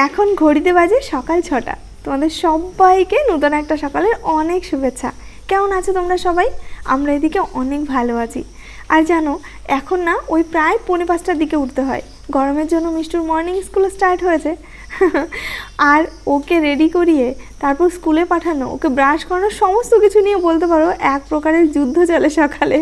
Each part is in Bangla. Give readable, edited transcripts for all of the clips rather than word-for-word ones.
এখন ঘড়িতে বাজে সকাল 6টা। তোমাদের সবাইকে নতুন একটা সকালের অনেক শুভেচ্ছা। কেমন আছো তোমরা সবাই? আমরা এদিকে অনেক ভালো আছি। আর জানো, এখন না ওই প্রায় 4:45টার দিকে উঠতে হয়। গরমের জন্য মিষ্টুর মর্নিং স্কুল স্টার্ট হয়েছে। আর ওকে রেডি করিয়ে তারপর স্কুলে পাঠানো, ওকে ব্রাশ করানো, সমস্ত কিছু নিয়ে বলতে পারো এক প্রকারের যুদ্ধ চলে সকালে।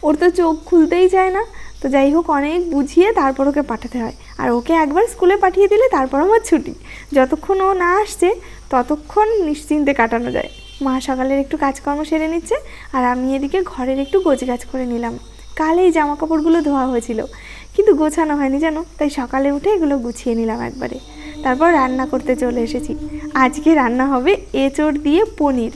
ওর তো চোখ খুলতেই চায় না। তো যাই হোক, অনেক বুঝিয়ে তারপর ওকে পাঠাতে হয়। আর ওকে একবার স্কুলে পাঠিয়ে দিলে তারপর আমার ছুটি। যতক্ষণ ও না আসছে ততক্ষণ নিশ্চিন্তে কাটানো যায়। মা সকালের একটু কাজকর্ম সেরে নিচ্ছে, আর আমি এদিকে ঘরের একটু গোছগাছ করে নিলাম। কাল এই জামা কাপড়গুলো ধোয়া হয়েছিল, কিন্তু গোছানো হয়নি জানো, তাই সকালে উঠে এগুলো গুছিয়ে নিলাম একবারে। তারপর রান্না করতে চলে এসেছি। আজকে রান্না হবে এঁচোড় দিয়ে পনির।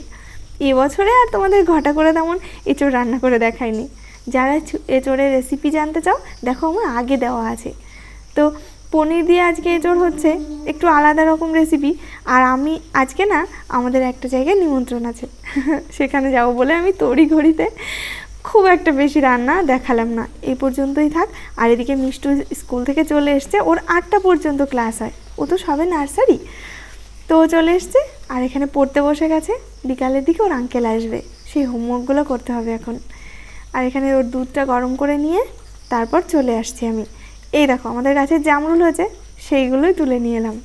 এবছরে আর তোমাদের ঘটা করে তেমন এঁচোড় রান্না করে দেখায়নি। যারা এঁচোড়ের রেসিপি জানতে চাও, দেখো আমার আগে দেওয়া আছে। তো পনির দিয়ে আজকে এঁচোড় হচ্ছে একটু আলাদা রকম রেসিপি। আর আমি আজকে না, আমাদের একটা জায়গায় নিমন্ত্রণ আছে, সেখানে যাব বলে আমি তড়িঘড়িতে খুব একটা বেশি রান্না দেখালাম না, এই পর্যন্তই থাক। আর এদিকে মিষ্টু স্কুল থেকে চলে এসছে, ওর 8টা পর্যন্ত ক্লাস হয়, ও তো সবে নার্সারি। তো চলে এসছে আর এখানে পড়তে বসে গেছে। বিকালের দিকে ওর আঙ্কেল আসবে, সেই হোমওয়ার্কগুলো করতে হবে এখন। আর এখানে ওর দুধটা গরম করে নিয়ে তারপর চলে আসছি আমি। এই দেখো, আমাদের গাছের জামরুল হয়েছে, সেইগুলোই তুলে নিয়ে এলাম।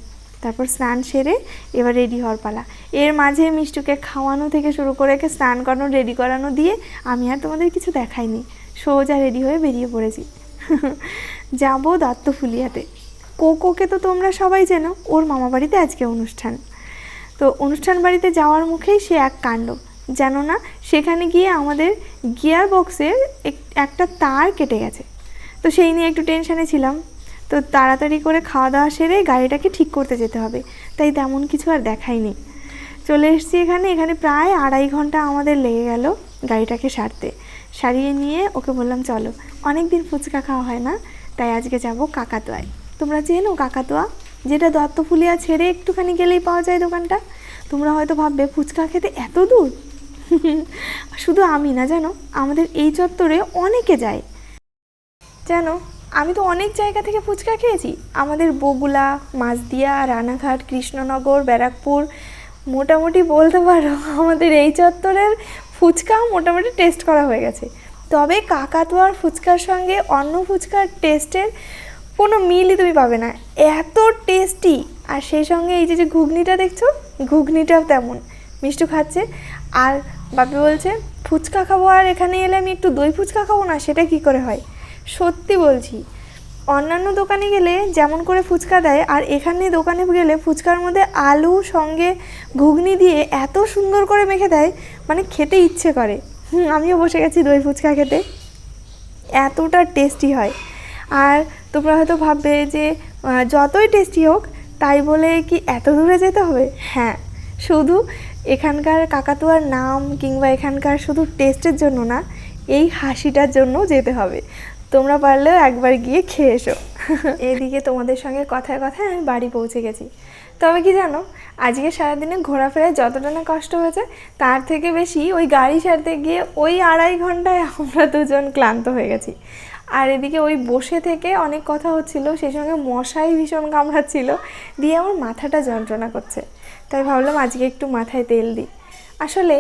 তারপর স্নান সেরে এবার রেডি হওয়ার পালা। এর মাঝে মিষ্টুকে খাওয়ানো থেকে শুরু করে একে স্নান করানো, রেডি করানো দিয়ে আমি আর তোমাদের কিছু দেখাইনি, সোজা রেডি হয়ে বেরিয়ে পড়েছি। যাবো দত্তফুলিয়াতে। কোকোকে তো তোমরা সবাই চেনো, ওর মামা বাড়িতে আজকে অনুষ্ঠান। তো অনুষ্ঠান বাড়িতে যাওয়ার মুখেই সে এক কাণ্ড, জানো না, সেখানে গিয়ে আমাদের গিয়ার বক্সের একটা তার কেটে গেছে। তো সেই নিয়ে একটু টেনশানে ছিলাম। তো তাড়াতাড়ি করে খাওয়া দাওয়া সেরে গাড়িটাকে ঠিক করতে যেতে হবে, তাই তেমন কিছু আর দেখাইনি। চলে এসেছি এখানে প্রায় 2.5 ঘন্টা আমাদের লেগে গেল গাড়িটাকে সারিয়ে নিয়ে ওকে বললাম চলো, অনেক দিন ফুচকা খাওয়া হয় না, তাই আজকে যাব কাকাতুয়ায়। তোমরা চেনো কাকাতুয়া, যেটা দত্তফুলিয়া ছেড়ে একটুখানি গেলেই পাওয়া যায় দোকানটা। তোমরা হয়তো ভাববে ফুচকা খেতে এত দূর। শুধু আমি না, জানো, আমাদের এই চত্বরে অনেকে যায়। জানো, আমি তো অনেক জায়গা থেকে ফুচকা খেয়েছি। আমাদের বগুলা, মাছদিয়া, রানাঘাট, কৃষ্ণনগর, ব্যারাকপুর, মোটামুটি বলতে পারো আমাদের এই চত্বরের ফুচকা মোটামুটি টেস্ট করা হয়ে গেছে। তবে কাকাতুয়ার ফুচকার সঙ্গে অন্য ফুচকার টেস্টের কোনো মিলই তুমি পাবে না, এত টেস্টি। আর সেই সঙ্গে এই যে ঘুগনিটা দেখছো, ঘুগনিটাও তেমন। মিষ্টু খাচ্ছে আর বাপি বলছে ফুচকা খাবো, আর এখানে এলে আমি একটু দই ফুচকা খাবো না, সেটা কি করে হয়। সত্যি বলছি, অন্যান্য দোকানে গেলে যেমন করে ফুচকা দেয়, আর এখানে দোকানে গেলে ফুচকার মধ্যে আলু সঙ্গে ঘুগনি দিয়ে এত সুন্দর করে মেখে দেয়, মানে খেতে ইচ্ছে করে। আমিও বসে গেছি দই ফুচকা খেতে, এতটা টেস্টি হয়। আর তোমরা হয়তো ভাববে যে যতই টেস্টি হোক তাই বলে কি এত দূরে যেতে হবে? হ্যাঁ, শুধু এখানকার কাকাতুয়ার নাম কিংবা এখানকার শুধু টেস্টের জন্য না, এই হাসিটার জন্য যেতে হবে। তোমরা পারলেও একবার গিয়ে খেয়ে এসো। এদিকে তোমাদের সঙ্গে কথায় কথায় আমি বাড়ি পৌঁছে গেছি। তবে কি জানো, আজকে সারাদিনে ঘোরাফেরায় যতটা না কষ্ট হয়েছে, তার থেকে বেশি ওই গাড়ি সারতে গিয়ে ওই 2.5 ঘন্টায় আমরা দুজন ক্লান্ত হয়ে গেছি। আর এদিকে ওই বসে থেকে অনেক কথা হচ্ছিল, সেই সঙ্গে মশাই ভীষণ কামড়াচ্ছিল, দিয়ে আমার মাথাটা যন্ত্রণা করছে। তাই ভাবলাম আজকে একটু মাথায় তেল দিই। আসলে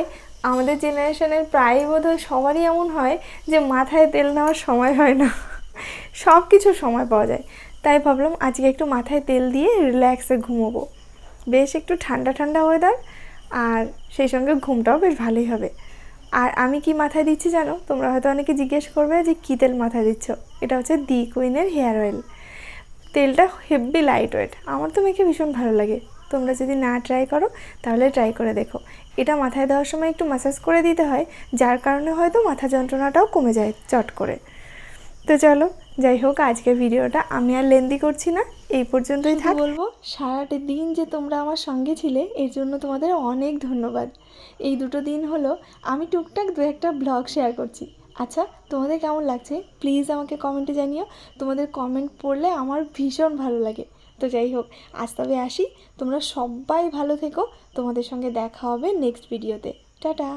আমাদের জেনারেশনের প্রায়ই বোধহয় সবারই এমন হয় যে মাথায় তেল নেওয়ার সময় হয় না, সব কিছুর সময় পাওয়া যায়। তাই ভাবলাম আজকে একটু মাথায় তেল দিয়ে রিল্যাক্সে ঘুমোবো। বেশ একটু ঠান্ডা ঠান্ডা ওয়েদার, আর সেই সঙ্গে ঘুমটাও বেশ ভালোই হবে। আর আমি কি মাথায় দিচ্ছি জানো? তোমরা হয়তো অনেকে জিজ্ঞেস করবে যে কী তেল মাথায় দিচ্ছ। এটা হচ্ছে দি কুইনের হেয়ার অয়েল। তেলটা হেভি লাইট ওয়েট, আমার তো মেখে ভীষণ ভালো লাগে। তোমরা যদি না ট্রাই করো তাহলে ট্রাই করে দেখো। এটা মাথায় দেওয়ার সময় একটু ম্যাসাজ করে দিতে হয়, যার কারণে হয়তো মাথা যন্ত্রণাটাও কমে যায় চট করে। তো চলো, যাই হোক, আজকের ভিডিওটা আমি আর লেন্দি করছি না, এই পর্যন্তই থাক। বলবো সারাটা দিন যে তোমরা আমার সঙ্গে ছিলে, এর জন্য তোমাদের অনেক ধন্যবাদ। এই 2 দিন হলো আমি টুকটাক 2-1টা ব্লগ শেয়ার করছি। আচ্ছা, তোমাদের কেমন লাগছে প্লিজ আমাকে কমেন্টে জানিও। তোমাদের কমেন্ট পড়লে আমার ভীষণ ভালো লাগে। তো যাই হোক, আজ তবে আসি, তোমরা সবাই ভালো থেকো। তোমাদের সঙ্গে দেখা হবে নেক্সট ভিডিওতে। টাটা।